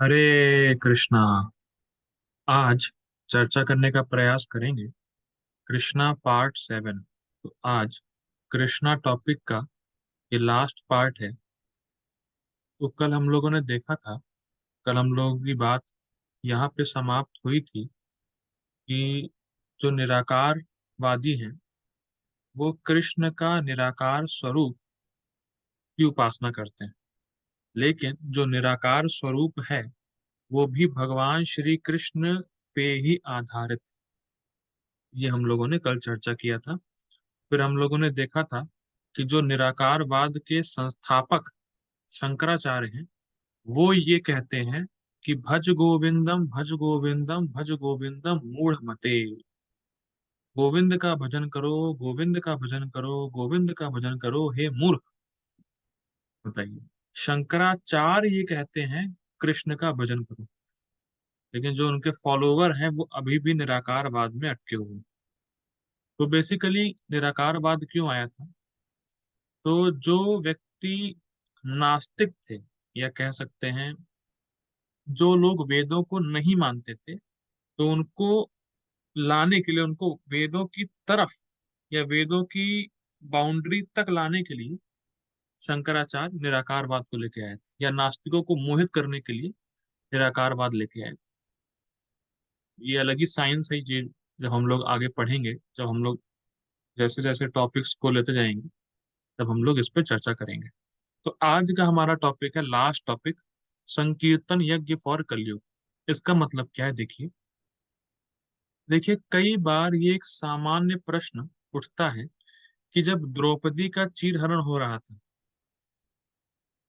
हरे कृष्णा। आज चर्चा करने का प्रयास करेंगे कृष्णा पार्ट 7। तो आज कृष्णा टॉपिक का ये लास्ट पार्ट है। तो कल हम लोगों ने देखा था, कल हम लोगों की बात यहाँ पे समाप्त हुई थी कि जो निराकारवादी हैं वो कृष्ण का निराकार स्वरूप की उपासना करते हैं, लेकिन जो निराकार स्वरूप है वो भी भगवान श्री कृष्ण पे ही आधारित है। ये हम लोगों ने कल चर्चा किया था। फिर हम लोगों ने देखा था कि जो निराकारवाद के संस्थापक शंकराचार्य हैं वो ये कहते हैं कि भज गोविंदम भज गोविंदम मूढ़ मते। गोविंद का भजन करो, गोविंद का भजन करो, गोविंद का भजन करो हे मूर्ख। बताइए, शंकराचार्य ये कहते हैं कृष्ण का भजन करो, लेकिन जो उनके फॉलोवर हैं वो अभी भी निराकारवाद में अटके हुए हैं। तो बेसिकली निराकारवाद क्यों आया था? तो जो व्यक्ति नास्तिक थे, या कह सकते हैं जो लोग वेदों को नहीं मानते थे, तो उनको लाने के लिए, उनको वेदों की तरफ या वेदों की बाउंड्री तक लाने के लिए शंकराचार्य निराकारवाद को लेके आए थे, या नास्तिकों को मोहित करने के लिए निराकारवाद लेके आए थे। ये अलग ही साइंस है ये। जब हम लोग आगे पढ़ेंगे, जब हम लोग जैसे जैसे टॉपिक्स को लेते जाएंगे, तब हम लोग इस पर चर्चा करेंगे। तो आज का हमारा टॉपिक है, लास्ट टॉपिक, संकीर्तन यज्ञ फॉर कलयुग। इसका मतलब क्या है? देखिए देखिए, कई बार ये एक सामान्य प्रश्न उठता है कि जब द्रौपदी का चीरहरण हो रहा था,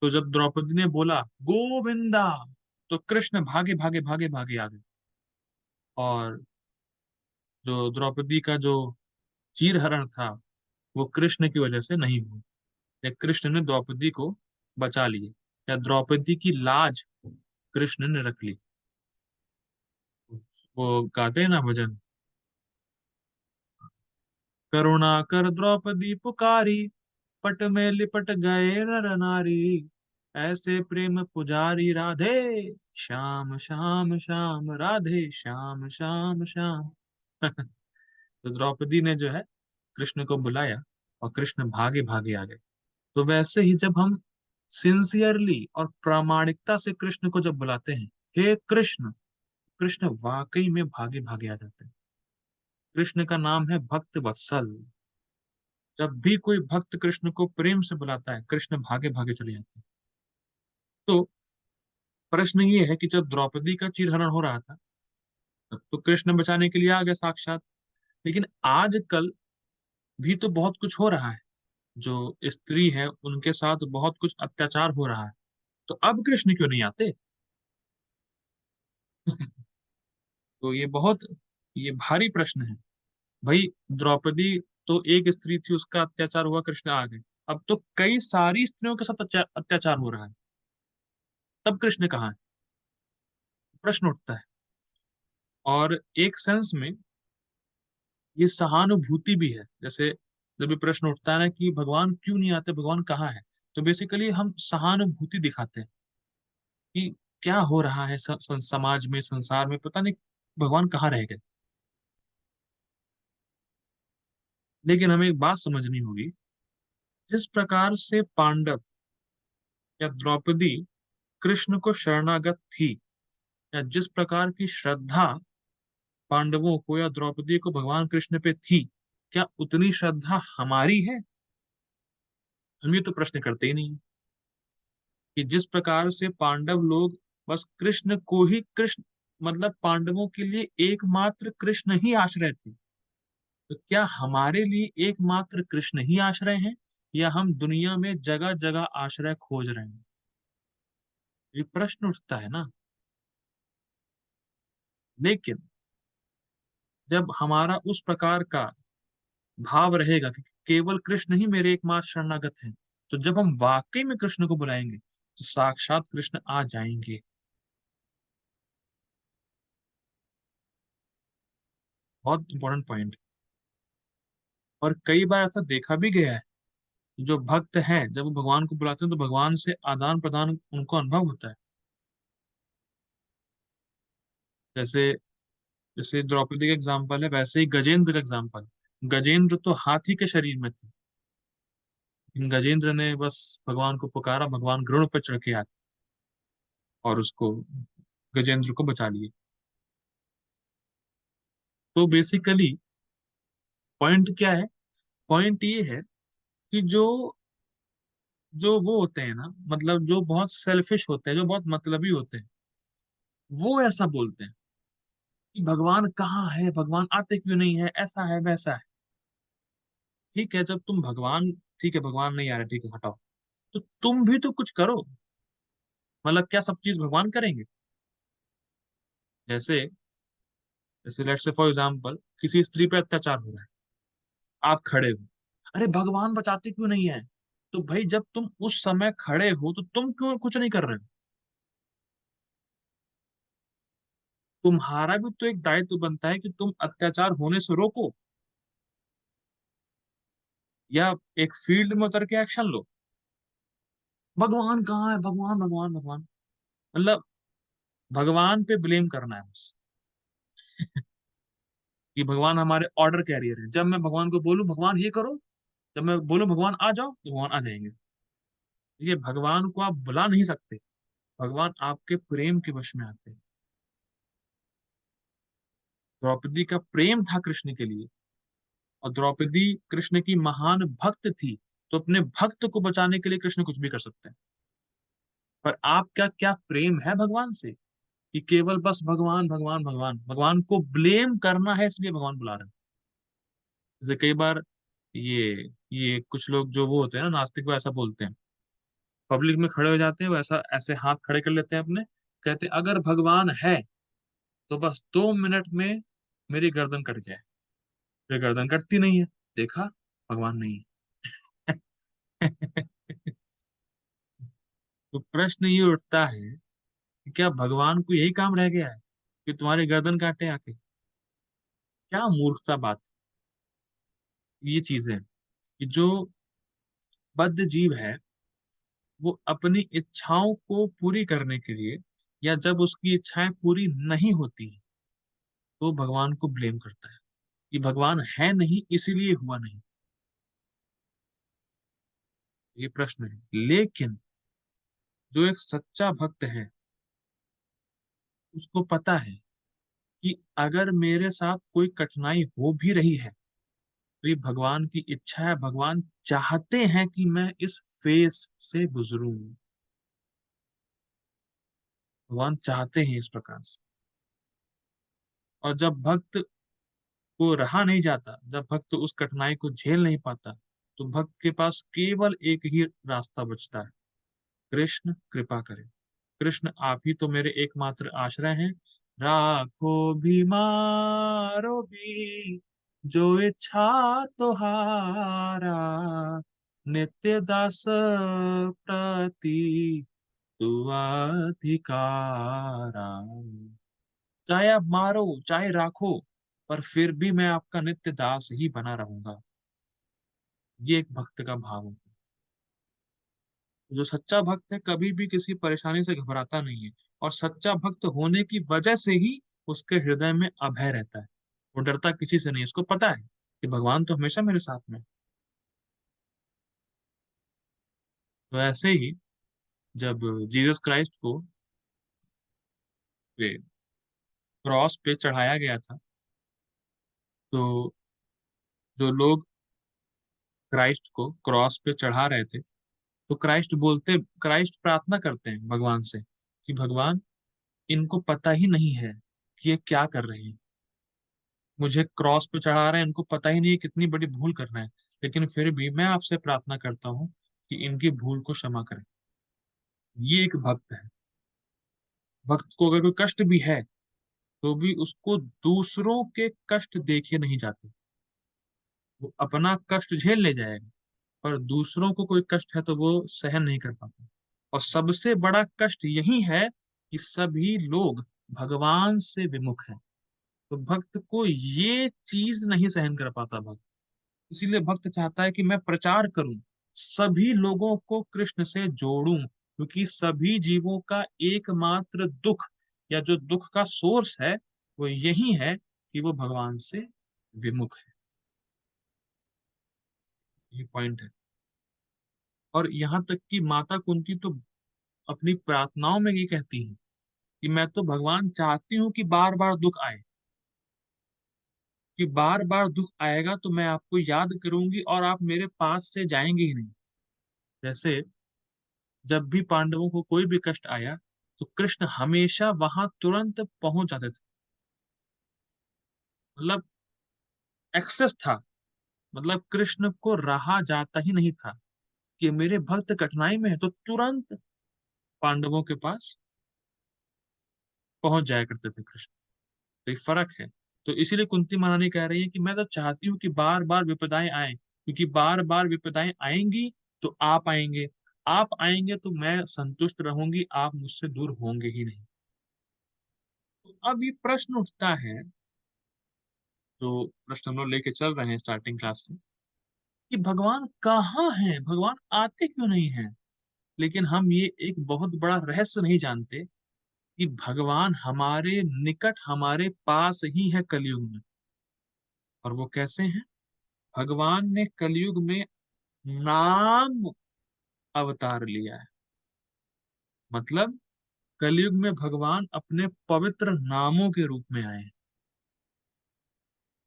तो जब द्रौपदी ने बोला गोविंदा, तो कृष्ण भागे भागे भागे भागे आ गए। और जो द्रौपदी का जो चीरहरण था वो कृष्ण की वजह से नहीं हुआ, या कृष्ण ने द्रौपदी को बचा लिया, या द्रौपदी की लाज कृष्ण ने रख ली। वो गाते हैं ना भजन, करुणा कर द्रौपदी पुकारी, पट में लिपट गए नर नारी, ऐसे प्रेम पुजारी राधे श्याम श्याम श्याम, राधे श्याम श्याम श्याम। तो द्रौपदी ने जो है कृष्ण को बुलाया और कृष्ण भागे भागे आ गए। तो वैसे ही जब हम सिंसियरली और प्रामाणिकता से कृष्ण को जब बुलाते हैं, हे कृष्ण, कृष्ण वाकई में भागे भागे आ जाते हैं। कृष्ण का नाम है भक्त वत्सल। जब भी कोई भक्त कृष्ण को प्रेम से बुलाता है, कृष्ण भागे भागे चले जाते हैं। तो प्रश्न ये है कि जब द्रौपदी का चीरहरण हो रहा था, तब तो कृष्ण बचाने के लिए आ गए साक्षात। लेकिन आजकल भी तो बहुत कुछ हो रहा है, जो स्त्री है उनके साथ बहुत कुछ अत्याचार हो रहा है। तो अब कृष्ण क्यों नहीं आते? तो ये भारी प्रश्न है भाई। द्रौपदी तो एक स्त्री थी, उसका अत्याचार हुआ, कृष्ण आ गए। अब तो कई सारी स्त्रियों के साथ अत्याचार हो रहा है, तब कृष्ण कहाँ है? प्रश्न उठता है। और एक सेंस में ये सहानुभूति भी है। जैसे जब ये प्रश्न उठता है ना कि भगवान क्यों नहीं आते, भगवान कहाँ है, तो बेसिकली हम सहानुभूति दिखाते हैं कि क्या हो रहा है समाज में, संसार में, पता नहीं भगवान कहाँ रह गए। लेकिन हमें एक बात समझनी होगी, जिस प्रकार से पांडव या द्रौपदी कृष्ण को शरणागत थी, या जिस प्रकार की श्रद्धा पांडवों को या द्रौपदी को भगवान कृष्ण पे थी, क्या उतनी श्रद्धा हमारी है? हम ये तो प्रश्न करते ही नहीं कि जिस प्रकार से पांडव लोग बस कृष्ण को ही कृष्ण, मतलब पांडवों के लिए एकमात्र कृष्ण ही आश्रय थे, तो क्या हमारे लिए एकमात्र कृष्ण ही आश्रय हैं, या हम दुनिया में जगह जगह आश्रय खोज रहे हैं? ये प्रश्न उठता है ना। लेकिन जब हमारा उस प्रकार का भाव रहेगा कि केवल कृष्ण ही मेरे एकमात्र शरणागत हैं, तो जब हम वाकई में कृष्ण को बुलाएंगे तो साक्षात कृष्ण आ जाएंगे। बहुत इंपॉर्टेंट पॉइंट। और कई बार ऐसा देखा भी गया है, जो भक्त हैं जब वो भगवान को बुलाते हैं तो भगवान से आदान प्रदान उनको अनुभव होता है। जैसे जैसे द्रौपदी का एग्जाम्पल है, वैसे ही गजेंद्र का एग्जाम्पल। गजेंद्र तो हाथी के शरीर में थे, लेकिन गजेंद्र ने बस भगवान को पुकारा, भगवान गरुड़ पर चढ़ के आए और उसको, गजेंद्र को बचा लिए। तो बेसिकली पॉइंट क्या है? पॉइंट ये है कि जो जो वो होते हैं ना, मतलब जो बहुत सेल्फिश होते हैं, जो बहुत मतलबी होते हैं, वो ऐसा बोलते हैं कि भगवान कहाँ है, भगवान आते क्यों नहीं है, ऐसा है वैसा है। ठीक है, जब तुम भगवान, ठीक है भगवान नहीं आ रहे, ठीक है हटाओ, तो तुम भी तो कुछ करो। मतलब क्या सब चीज भगवान करेंगे? जैसे जैसे लेट्स से फॉर एग्जांपल किसी स्त्री पे अत्याचार हो रहा है, आप खड़े हो, अरे भगवान बचाते क्यों नहीं है? तो भाई जब तुम उस समय खड़े हो तो तुम क्यों कुछ नहीं कर रहे हो? तुम्हारा भी तो एक दायित्व बनता है कि तुम अत्याचार होने से रोको, या एक फील्ड में उतर के एक्शन लो। भगवान कहाँ है, भगवान भगवान भगवान, मतलब भगवान पे ब्लेम करना है बस, कि भगवान हमारे ऑर्डर कैरियर है। जब मैं भगवान को बोलूं भगवान ये करो, जब मैं बोलूं भगवान आ जाओ, तो भगवान आ जाएंगे। ये भगवान को आप बुला नहीं सकते, भगवान आपके प्रेम के वश में आते हैं। द्रौपदी का प्रेम था कृष्ण के लिए, और द्रौपदी कृष्ण की महान भक्त थी, तो अपने भक्त को बचाने के लिए कृष्ण कुछ भी कर सकते हैं। पर आपका क्या प्रेम है भगवान से, कि केवल बस भगवान भगवान भगवान, भगवान को ब्लेम करना है इसलिए भगवान बुला रहे हैं? जैसे कई बार ये कुछ लोग जो वो होते हैं ना नास्तिक, वो ऐसा बोलते हैं, पब्लिक में खड़े हो जाते हैं, वो ऐसा ऐसे हाथ खड़े कर लेते हैं अपने, कहते हैं अगर भगवान है तो बस 2 मिनट में मेरी गर्दन कट जाए। फिर गर्दन कटती नहीं है, देखा, भगवान नहीं है। तो प्रश्न ये उठता है कि क्या भगवान को यही काम रह गया है कि तुम्हारी गर्दन काटे आके? क्या मूर्खता बात। ये चीजें कि जो बद्ध जीव है, वो अपनी इच्छाओं को पूरी करने के लिए, या जब उसकी इच्छाएं पूरी नहीं होती तो भगवान को ब्लेम करता है कि भगवान है नहीं इसीलिए हुआ नहीं। ये प्रश्न है। लेकिन जो एक सच्चा भक्त है, उसको पता है कि अगर मेरे साथ कोई कठिनाई हो भी रही है, तो ये भगवान की इच्छा है, भगवान चाहते हैं कि मैं इस फेस से गुजरूं। भगवान चाहते हैं इस प्रकार से। और जब भक्त को रहा नहीं जाता, जब भक्त उस कठिनाई को झेल नहीं पाता, तो भक्त के पास केवल एक ही रास्ता बचता है, कृष्ण कृपा करें। कृष्ण आप ही तो मेरे एकमात्र आश्रय हैं, राखो भी मारो भी जो इच्छा तुम्हारा, नित्य दास प्रति तू अधिकारा। चाहे आप मारो चाहे राखो, पर फिर भी मैं आपका नित्य दास ही बना रहूंगा। ये एक भक्त का भाव होता है। जो सच्चा भक्त है कभी भी किसी परेशानी से घबराता नहीं है, और सच्चा भक्त होने की वजह से ही उसके हृदय में अभय रहता है। वो डरता किसी से नहीं, उसको पता है कि भगवान तो हमेशा मेरे साथ में है। तो ऐसे ही जब जीसस क्राइस्ट को क्रॉस पे चढ़ाया गया था, तो जो लोग क्राइस्ट को क्रॉस पे चढ़ा रहे थे, तो क्राइस्ट प्रार्थना करते हैं भगवान से कि भगवान, इनको पता ही नहीं है कि ये क्या कर रहे हैं, मुझे क्रॉस पे चढ़ा रहे हैं, इनको पता ही नहीं है कितनी बड़ी भूल करना है, लेकिन फिर भी मैं आपसे प्रार्थना करता हूँ कि इनकी भूल को क्षमा करें। ये एक भक्त है। भक्त को अगर कोई कष्ट भी है, तो भी उसको दूसरों के कष्ट देखे नहीं जाते। वो अपना कष्ट झेल ले जाएगा, पर दूसरों को कोई कष्ट है तो वो सहन नहीं कर पाता। और सबसे बड़ा कष्ट यही है कि सभी लोग भगवान से विमुख हैं। तो भक्त को ये चीज नहीं सहन कर पाता भक्त। इसीलिए भक्त चाहता है कि मैं प्रचार करूं, सभी लोगों को कृष्ण से जोड़ूं, क्योंकि सभी जीवों का एकमात्र दुख या जो दुख का सोर्स है वो यही है कि वो भगवान से विमुख है। ये पॉइंट है। और यहाँ तक कि माता कुंती तो अपनी प्रार्थनाओं में ये कहती है कि मैं तो भगवान चाहती हूँ कि बार बार दुख आए, कि बार बार दुख आएगा तो मैं आपको याद करूंगी और आप मेरे पास से जाएंगे ही नहीं। जैसे जब भी पांडवों को कोई भी कष्ट आया तो कृष्ण हमेशा वहां तुरंत पहुंच जाते थे। मतलब एक्सेस था। मतलब कृष्ण को रहा जाता ही नहीं था कि मेरे भक्त कठिनाई में है, तो तुरंत पांडवों के पास पहुंच जाया करते थे कृष्ण। तो ये फर्क है। तो इसीलिए कुंती महारानी कह रही है कि मैं तो चाहती हूँ कि बार बार विपदाएं आए, क्योंकि बार बार विपदाएं आएंगी तो आप आएंगे, आप आएंगे तो मैं संतुष्ट रहूंगी, आप मुझसे दूर होंगे ही नहीं। तो अब ये प्रश्न उठता है, जो प्रश्न हम लोग लेके चल रहे हैं स्टार्टिंग क्लास से, कि भगवान कहाँ हैं, भगवान आते क्यों नहीं हैं। लेकिन हम ये एक बहुत बड़ा रहस्य नहीं जानते कि भगवान हमारे निकट, हमारे पास ही है कलयुग में। और वो कैसे हैं? भगवान ने कलयुग में नाम अवतार लिया है। मतलब कलयुग में भगवान अपने पवित्र नामों के रूप में आए हैं।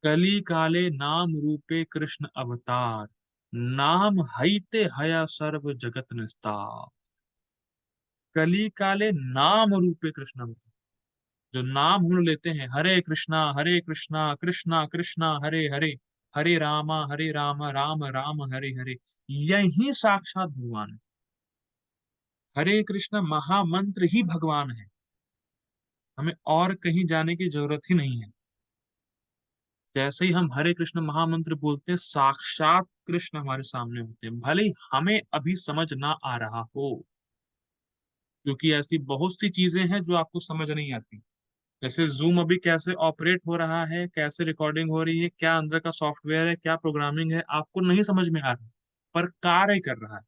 कली काले नाम रूपे कृष्ण अवतार, नाम हईते हया सर्व जगत निस्तार। कली काले नाम रूपे कृष्ण अवतार। जो नाम हम लोग लेते हैं, हरे कृष्णा कृष्णा कृष्णा हरे हरे, हरे रामा राम राम हरे हरे, यही साक्षात भगवान है। हरे कृष्ण महामंत्र ही भगवान है। हमें और कहीं जाने की जरूरत ही नहीं है। जैसे ही हम हरे कृष्ण महामंत्र बोलते हैं, साक्षात कृष्ण हमारे सामने होते हैं, भले ही हमें अभी समझ ना आ रहा हो। क्योंकि ऐसी बहुत सी चीजें हैं जो आपको समझ नहीं आती। जैसे जूम अभी कैसे ऑपरेट हो रहा है, कैसे रिकॉर्डिंग हो रही है, क्या अंदर का सॉफ्टवेयर है, क्या प्रोग्रामिंग है, आपको नहीं समझ में आ रहा, पर कार्य कर रहा है।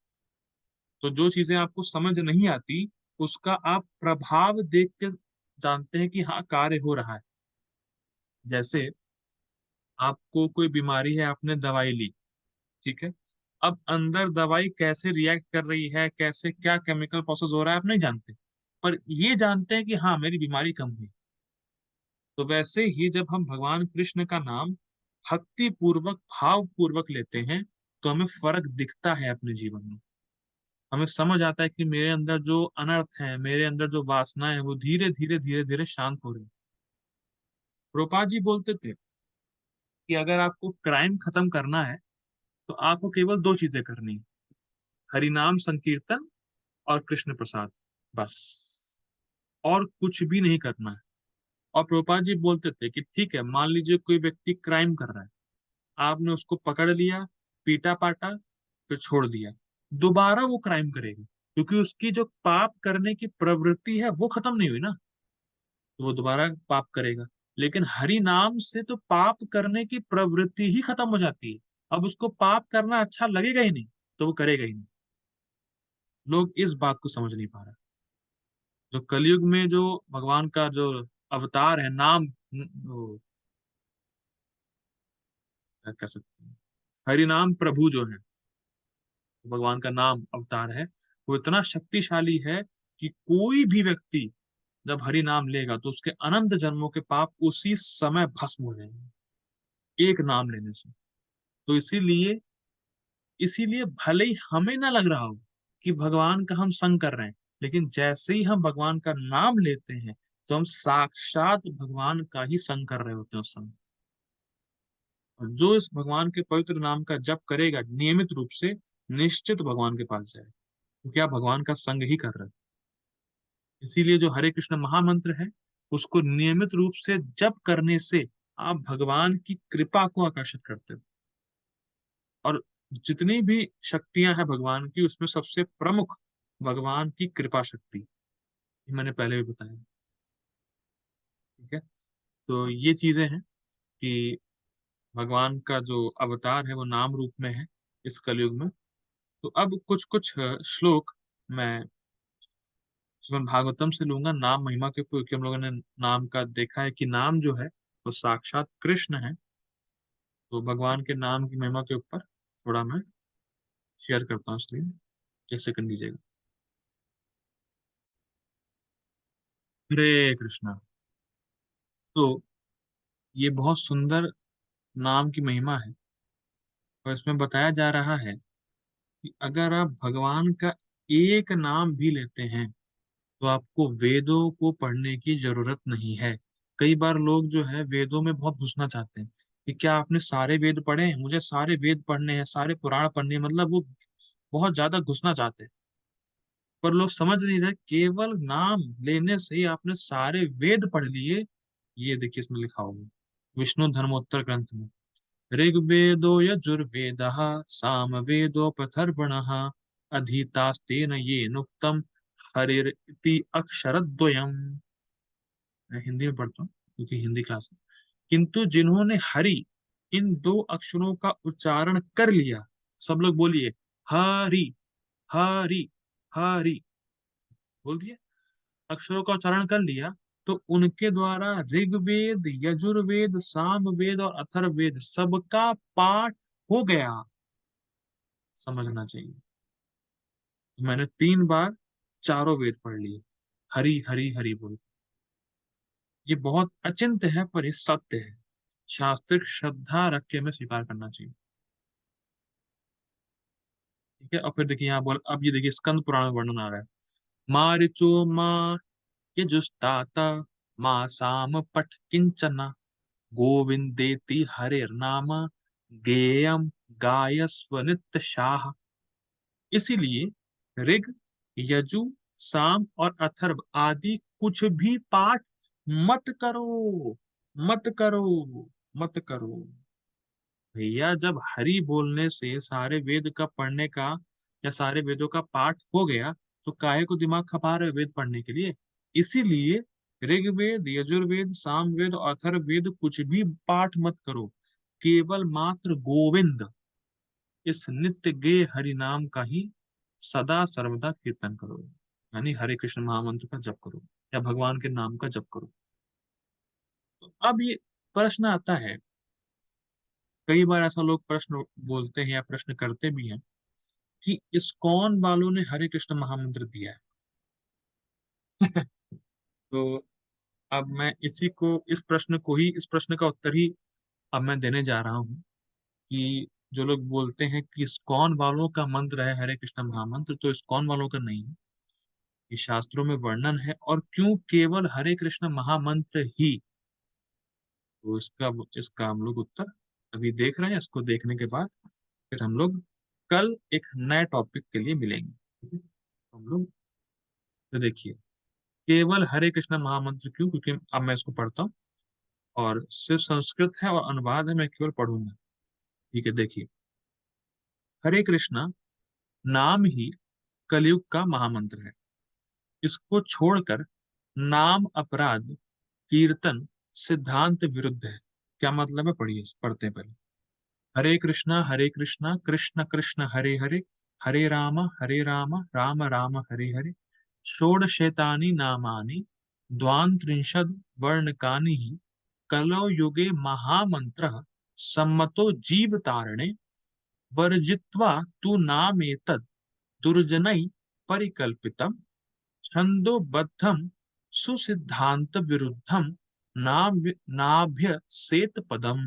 तो जो चीजें आपको समझ नहीं आती, उसका आप प्रभाव देख के जानते हैं कि हाँ कार्य हो रहा है। जैसे आपको कोई बीमारी है, आपने दवाई ली, ठीक है। अब अंदर दवाई कैसे रिएक्ट कर रही है, कैसे क्या केमिकल प्रोसेस हो रहा है, आप नहीं जानते, पर ये जानते हैं कि हाँ मेरी बीमारी कम हुई। तो वैसे ही जब हम भगवान कृष्ण का नाम भक्ति पूर्वक, भाव पूर्वक लेते हैं, तो हमें फर्क दिखता है अपने जीवन में। हमें समझ आता है कि मेरे अंदर जो अनर्थ है, मेरे अंदर जो वासना है, वो धीरे धीरे धीरे धीरे शांत हो रही है। प्रोपा जी बोलते थे कि अगर आपको क्राइम खत्म करना है तो आपको केवल दो चीजें करनी है, हरिनाम संकीर्तन और कृष्ण प्रसाद, बस। और कुछ भी नहीं करना है। और प्रभुपाद जी बोलते थे कि ठीक है, मान लीजिए कोई व्यक्ति क्राइम कर रहा है, आपने उसको पकड़ लिया, पीटा पाटा, फिर छोड़ दिया, दोबारा वो क्राइम करेगा, क्योंकि उसकी जो पाप करने की प्रवृत्ति है वो खत्म नहीं हुई ना, तो वो दोबारा पाप करेगा। लेकिन हरि नाम से तो पाप करने की प्रवृत्ति ही खत्म हो जाती है। अब उसको पाप करना अच्छा लगेगा ही नहीं, तो वो करेगा ही नहीं। लोग इस बात को समझ नहीं पा रहे। जो कलयुग में जो भगवान का जो अवतार है, नाम, वो क्या कह सकते हैं, हरि नाम प्रभु जो है, भगवान का नाम अवतार है, वो इतना शक्तिशाली है कि कोई भी व्यक्ति जब हरि नाम लेगा तो उसके अनंत जन्मों के पाप उसी समय भस्म हो जाएंगे, एक नाम लेने से। तो इसीलिए इसीलिए भले ही हमें ना लग रहा हो कि भगवान का हम संग कर रहे हैं, लेकिन जैसे ही हम भगवान का नाम लेते हैं तो हम साक्षात भगवान का ही संग कर रहे होते हैं उस समय। और जो इस भगवान के पवित्र नाम का जप करेगा नियमित रूप से, निश्चित भगवान के पास जाएगा, क्योंकि आप भगवान का संग ही कर रहे हैं। इसीलिए जो हरे कृष्ण महामंत्र है, उसको नियमित रूप से जप करने से आप भगवान की कृपा को आकर्षित करते हो। और जितनी भी शक्तियां हैं भगवान की, उसमें सबसे प्रमुख भगवान की कृपा शक्ति, ये मैंने पहले भी बताया। ठीक है। तो ये चीजें हैं कि भगवान का जो अवतार है वो नाम रूप में है इस कलयुग में। तो अब कुछ कुछ श्लोक मैं तो मैं भागवतम से लूंगा नाम महिमा के ऊपर, क्योंकि हम लोगों ने नाम का देखा है कि नाम जो है वो साक्षात कृष्ण है। तो भगवान के नाम की महिमा के ऊपर थोड़ा मैं शेयर करता हूँ, इसलिए एक सेकंड दीजिएगा। हरे कृष्णा। तो ये बहुत सुंदर नाम की महिमा है, और इसमें बताया जा रहा है कि अगर आप भगवान का एक नाम भी लेते हैं तो आपको वेदों को पढ़ने की जरूरत नहीं है। कई बार लोग जो है वेदों में बहुत घुसना चाहते हैं कि क्या आपने सारे वेद पढ़े हैं, मुझे सारे वेद पढ़ने हैं, सारे पुराण पढ़ने हैं, मतलब वो बहुत ज्यादा घुसना चाहते हैं। पर लोग समझ नहीं रहे, केवल नाम लेने से ही आपने सारे वेद पढ़ लिए। ये देखिए इसमें लिखा होगा विष्णु धर्मोत्तर ग्रंथ में, ऋग्वेदो यजुर्वेदः सामवेदोपथर्वणः अधीतास्तेन येनोक्तम हरिरिति अक्षरद्वयम्। मैं हिंदी में पढ़ता हूँ क्योंकि हिंदी क्लास है। किंतु जिन्होंने हरि इन दो अक्षरों का उच्चारण कर लिया, सब लोग बोलिए हरि, हरि, हरि, बोल दिए, अक्षरों का उच्चारण कर लिया, तो उनके द्वारा ऋग्वेद, यजुर्वेद, सामवेद और अथर्ववेद सबका पाठ हो गया। समझना चाहिए। मैंने 3 बार चारों वेद पढ़ लिए, हरि हरि हरि बोल। ये बहुत अचिंत्य है पर ये सत्य है। शास्त्रिक श्रद्धा रख के हमें स्वीकार करना चाहिए। ठीक है, और फिर देखिए यहाँ बोल, अब ये देखिए स्कंद पुराण में वर्णन आ रहा है। मारिचो माँ यजुस्तात माँ साम पठ किंचना गोविंदेति हरेर्नाम गेयम गायस्व नित्य शाह। इसीलिए ऋग, यजु, साम और अथर्व आदि कुछ भी पाठ मत करो, मत करो, मत करो। भैया जब हरि बोलने से सारे वेद का पढ़ने का या सारे वेदों का पाठ हो गया, तो काहे को दिमाग खपा रहे हो वेद पढ़ने के लिए। इसीलिए ऋग्वेद, यजुर्वेद, सामवेद और अथर्ववेद कुछ भी पाठ मत करो, केवल मात्र गोविंद, इस नित्य गेय हरि नाम का ही सदा सर्वदा कीर्तन करो। यानी हरे कृष्ण महामंत्र का जप करो या भगवान के नाम का जप करो। तो अब ये प्रश्न आता है, कई बार ऐसा लोग प्रश्न बोलते हैं या प्रश्न करते भी हैं कि इस्कॉन वालों ने हरे कृष्ण महामंत्र दिया है। तो अब मैं इस प्रश्न का उत्तर ही अब मैं देने जा रहा हूँ कि जो लोग बोलते हैं कि इस्कॉन वालों का मंत्र है हरे कृष्ण महामंत्र, तो इस्कॉन वालों का नहीं है। ये शास्त्रों में वर्णन है, और क्यों केवल हरे कृष्ण महामंत्र ही। तो इसका हम लोग उत्तर अभी देख रहे हैं। इसको देखने के बाद फिर हम लोग कल एक नए टॉपिक के लिए मिलेंगे। ठीक है? तो हम लोग, तो देखिए, केवल हरे कृष्ण महामंत्र क्यों, क्योंकि अब मैं इसको पढ़ता हूँ और सिर्फ संस्कृत है और अनुवाद है, मैं केवल पढ़ूंगा। ठीक है, देखिए, हरे कृष्णा नाम ही कलयुग का महामंत्र है। इसको छोड़कर नाम अपराध कीर्तन सिद्धांत विरुद्ध है। क्या मतलब है, पढ़िए, पढ़ते हैं पहले। हरे कृष्णा कृष्ण कृष्ण हरे हरे, हरे राम राम राम हरे हरे, षोडशेतानि नामानि द्वांत्रिंशद् वर्णकानि हि कलौ युगे महामन्त्रः सम्मतो जीवतारणे वर्जित्वा तु नामेतद् दुर्जनैः परिकल्पितम् छन्दोबद्धं सुसिद्धांत विरुद्धम नाभ्य सेत पदम।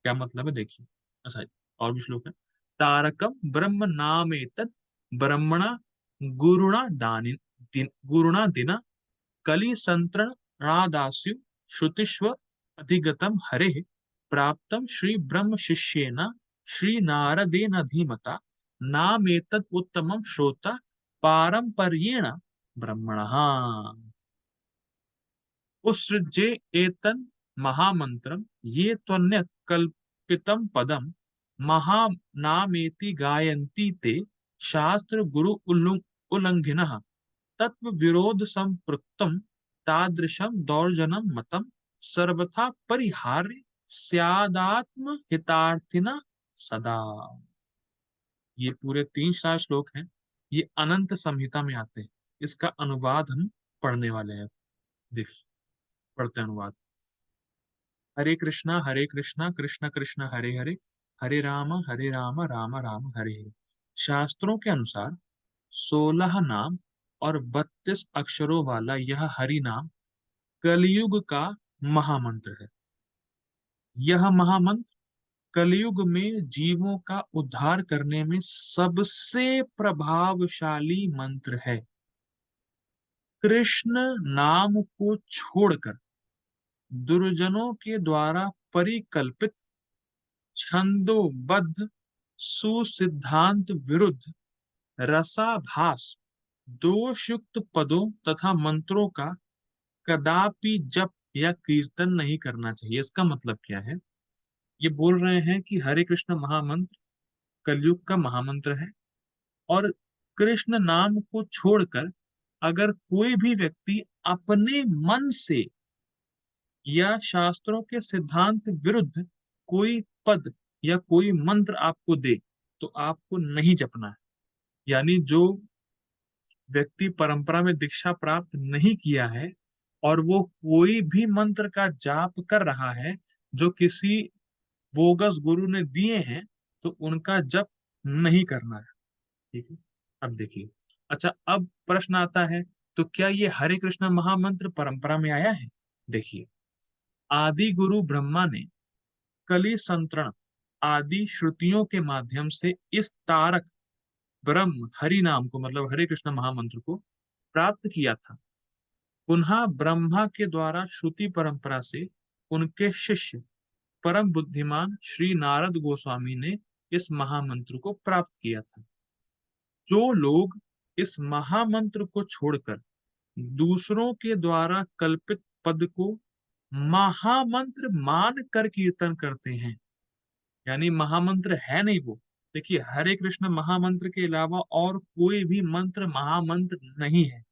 क्या मतलब है, देखिए। अच्छा, और भी श्लोक है। तारकम ब्रह्म नामेतद ब्रह्मणा गुरुणा गुरुणा दिना कलि संतरणादास्यु श्रुतिष्व अधिगतम हरे प्राप्तम श्री ब्रह्म शिष्येन श्री नारदेन धीमता नामेतद उत्तमम श्रोता पारंपर्येण ब्रह्मणः उत्सृज्ये एतन् महामन्त्रं ये त्वन्यत् कल्पितं पदं महानामेति गायन्ति ते शास्त्र गुरु उल्लंघिनः तत्व विरोध संपृक्तम तादृशम दौर्जनम मतम सर्वथा परिहार्य स्यादात्म हितार्थिना सदा। ये पूरे 3 4 श्लोक हैं, ये अनंत संहिता में आते हैं। इसका अनुवाद हम पढ़ने वाले हैं। देखिए, पढ़ते हैं अनुवाद। हरे कृष्णा कृष्ण कृष्ण हरे हरे, हरे राम राम राम हरे हरे। शास्त्रों के अनुसार 16 नाम और 32 अक्षरों वाला यह हरि नाम कलयुग का महामंत्र है। यह महामंत्र कलयुग में जीवों का उद्धार करने में सबसे प्रभावशाली मंत्र है। कृष्ण नाम को छोड़कर दुर्जनों के द्वारा परिकल्पित छंदोबद्ध सुसिद्धांत विरुद्ध रसाभास दोषयुक्त पदों तथा मंत्रों का कदापि जप या कीर्तन नहीं करना चाहिए। इसका मतलब क्या है? ये बोल रहे हैं कि हरे कृष्ण महामंत्र कलयुग का महामंत्र है, और कृष्ण नाम को छोड़कर अगर कोई भी व्यक्ति अपने मन से या शास्त्रों के सिद्धांत विरुद्ध कोई पद या कोई मंत्र आपको दे, तो आपको नहीं जपना है। यानी जो व्यक्ति परंपरा में दीक्षा प्राप्त नहीं किया है और वो कोई भी मंत्र का जाप कर रहा है जो किसी बोगस गुरु ने दिए हैं, तो उनका जप नहीं करना है। ठीक है, अब देखिए। अच्छा, अब प्रश्न आता है, तो क्या ये हरे कृष्ण महामंत्र परंपरा में आया है? देखिए, आदि गुरु ब्रह्मा ने कली संतरण आदि श्रुतियों के माध्यम से इस तारक ब्रह्म हरि नाम को, मतलब हरे कृष्ण महामंत्र को प्राप्त किया था। पुनः ब्रह्मा के द्वारा श्रुति परंपरा से उनके शिष्य परम बुद्धिमान श्री नारद गोस्वामी ने इस महामंत्र को प्राप्त किया था। जो लोग इस महामंत्र को छोड़कर दूसरों के द्वारा कल्पित पद को महामंत्र मान कर कीर्तन करते हैं, यानी महामंत्र है नहीं वो। देखिए, हरे कृष्ण महामंत्र के अलावा और कोई भी मंत्र महामंत्र नहीं है।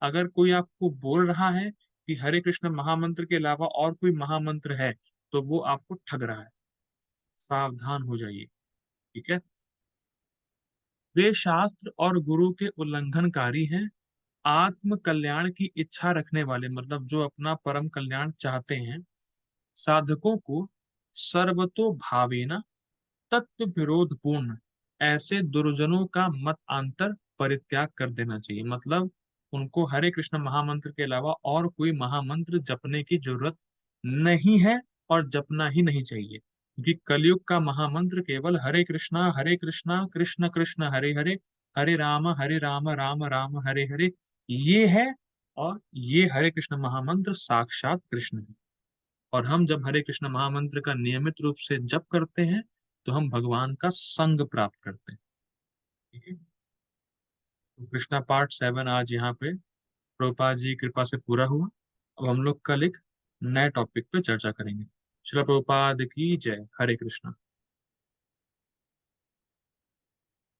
अगर कोई आपको बोल रहा है कि हरे कृष्ण महामंत्र के अलावा और कोई महामंत्र है, तो वो आपको ठग रहा है। सावधान हो जाइए। ठीक है, वे शास्त्र और गुरु के उल्लंघनकारी हैं। आत्म कल्याण की इच्छा रखने वाले, मतलब जो अपना परम कल्याण चाहते हैं, साधकों को सर्वतो भावेना तत्व विरोध पूर्ण ऐसे दुर्जनों का मत अंतर परित्याग कर देना चाहिए। मतलब उनको हरे कृष्ण महामंत्र के अलावा और कोई महामंत्र जपने की जरूरत नहीं है और जपना ही नहीं चाहिए, क्योंकि कलयुग का महामंत्र केवल हरे कृष्णा कृष्ण कृष्ण हरे हरे, हरे राम राम राम हरे हरे, ये है। और ये हरे कृष्ण महामंत्र साक्षात कृष्ण है। और हम जब हरे कृष्ण महामंत्र का नियमित रूप से जप करते हैं, तो हम भगवान का संग प्राप्त करते हैं। ठीक है, तो कृष्णा पार्ट 7 आज यहाँ पे प्रभुपाद जी की कृपा से पूरा हुआ। अब हम लोग कल एक नए टॉपिक पे चर्चा करेंगे। श्रील प्रभुपाद की जय। हरे कृष्णा।